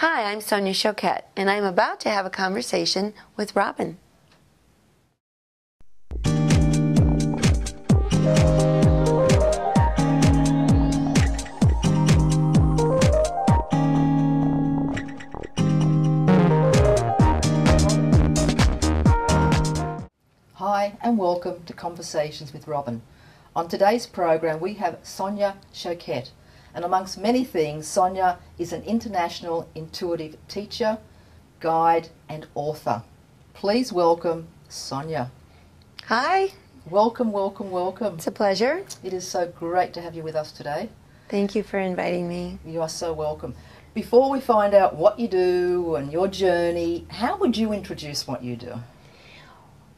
Hi, I'm Sonia Choquette, and I'm about to have a conversation with Robyn. Hi and welcome to Conversations with Robyn. On today's program we have Sonia Choquette, and amongst many things Sonia is an international intuitive teacher, guide and author. Please welcome Sonia. Hi. Welcome, welcome, welcome. It's a pleasure. It is so great to have you with us today. Thank you for inviting me. You are so welcome. Before we find out what you do and your journey, how would you introduce what you do?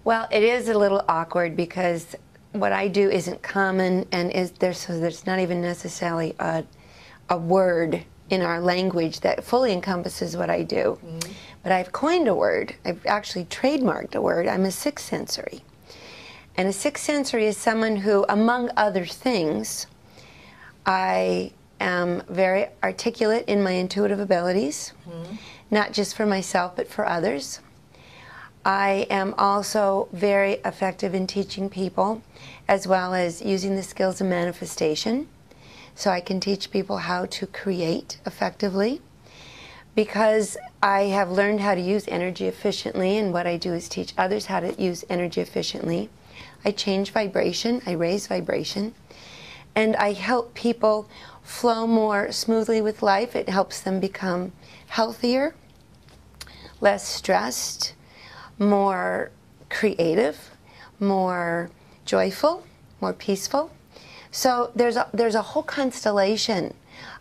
Well, it is a little awkward because what I do isn't common, and there's not even necessarily a word in our language that fully encompasses what I do. Mm-hmm. But I've coined a word. I've actually trademarked a word. I'm a sixth sensory. And a sixth sensory is someone who, among other things, I am very articulate in my intuitive abilities, not just for myself but for others. I am also very effective in teaching people, as well as using the skills of manifestation. So I can teach people how to create effectively, because I have learned how to use energy efficiently, and what I do is teach others how to use energy efficiently. I change vibration, I raise vibration, and I help people flow more smoothly with life. It helps them become healthier, less stressed, more creative, more joyful, more peaceful. So there's a whole constellation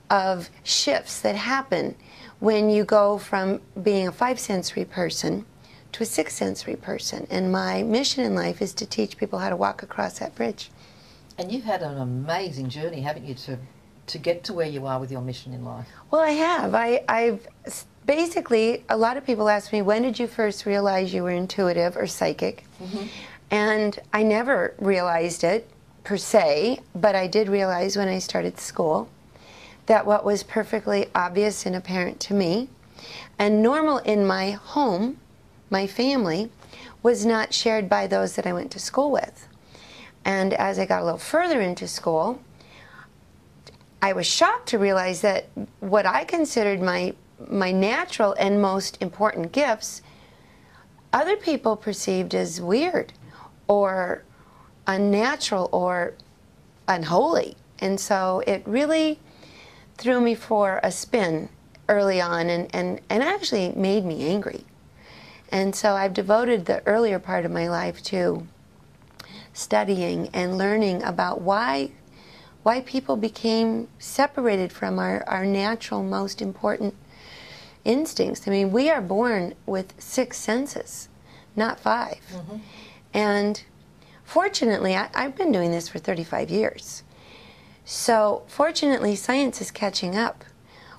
of shifts that happen when you go from being a five sensory person to a six sensory person. And my mission in life is to teach people how to walk across that bridge. And you've had an amazing journey, haven't you, to get to where you are with your mission in life? Well, I have. I've basically, a lot of people ask me, when did you first realize you were intuitive or psychic? Mm-hmm. And I never realized it per se, but I did realize when I started school that what was perfectly obvious and apparent to me and normal in my home, my family, was not shared by those that I went to school with. And as I got a little further into school, I was shocked to realize that what I considered my natural and most important gifts, other people perceived as weird or unnatural or unholy. And so it really threw me for a spin early on, and actually made me angry. And so I've devoted the earlier part of my life to studying and learning about why people became separated from our natural, most important instincts. I mean, we are born with six senses, not five. Mm-hmm. And fortunately, I've been doing this for 35 years. So fortunately, science is catching up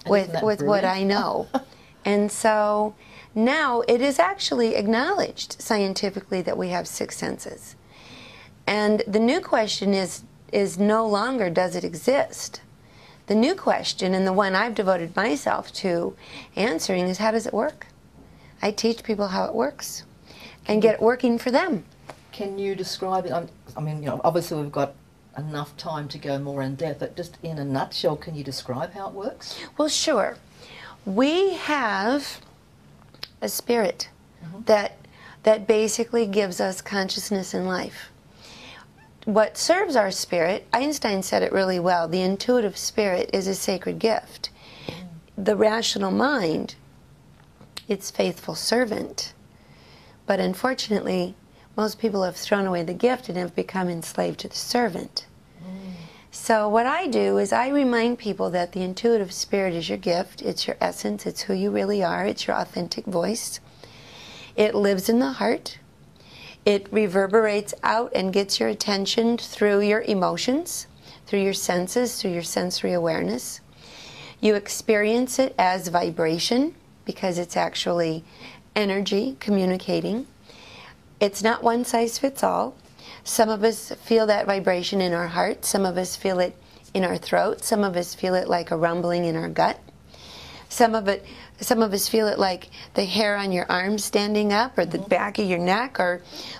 with what I know. And so now it is actually acknowledged scientifically that we have six senses. And the new question is no longer does it exist. The new question, and the one I've devoted myself to answering, is how does it work? I teach people how it works and get it working for them. Can you describe it? I mean, obviously we've got enough time to go more in depth, but just in a nutshell, can you describe how it works? Well, sure. We have a spirit that basically gives us consciousness in life. What serves our spirit, Einstein said it really well, the intuitive spirit is a sacred gift. The rational mind, its faithful servant. But unfortunately, most people have thrown away the gift and have become enslaved to the servant. So what I do is I remind people that the intuitive spirit is your gift, it's your essence, it's who you really are, it's your authentic voice. It lives in the heart. It reverberates out and gets your attention through your emotions, through your senses, through your sensory awareness. You experience it as vibration because it's actually energy communicating. It's not one size fits all. Some of us feel that vibration in our heart. Some of us feel it in our throat. Some of us feel it like a rumbling in our gut. Some of us feel it like the hair on your arm standing up, or the back of your neck,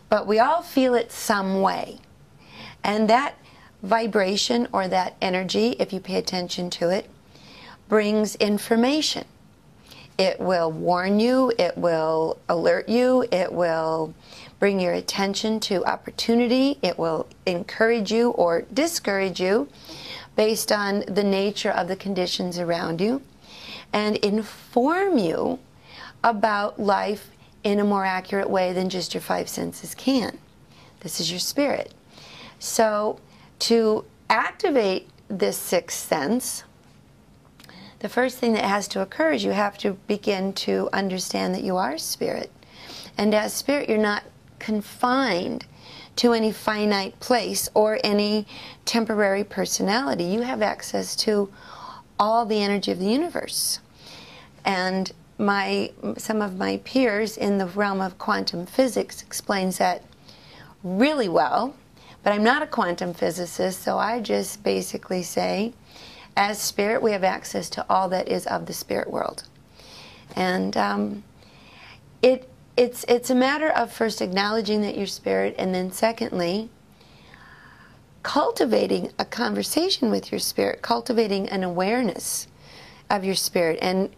but we all feel it some way. And that vibration, or that energy, if you pay attention to it, brings information. It will warn you, it will alert you, it will bring your attention to opportunity, it will encourage you or discourage you based on the nature of the conditions around you, and inform you about life in a more accurate way than just your five senses can. This is your spirit. So to activate this sixth sense, the first thing that has to occur is you have to begin to understand that you are spirit. And as spirit, you're not confined to any finite place or any temporary personality. You have access to all the energy of the universe. And some of my peers in the realm of quantum physics explains that really well, but I'm not a quantum physicist, so I just basically say, as spirit, we have access to all that is of the spirit world. And it's a matter of first acknowledging that you're spirit, and then secondly, cultivating a conversation with your spirit, cultivating an awareness of your spirit, and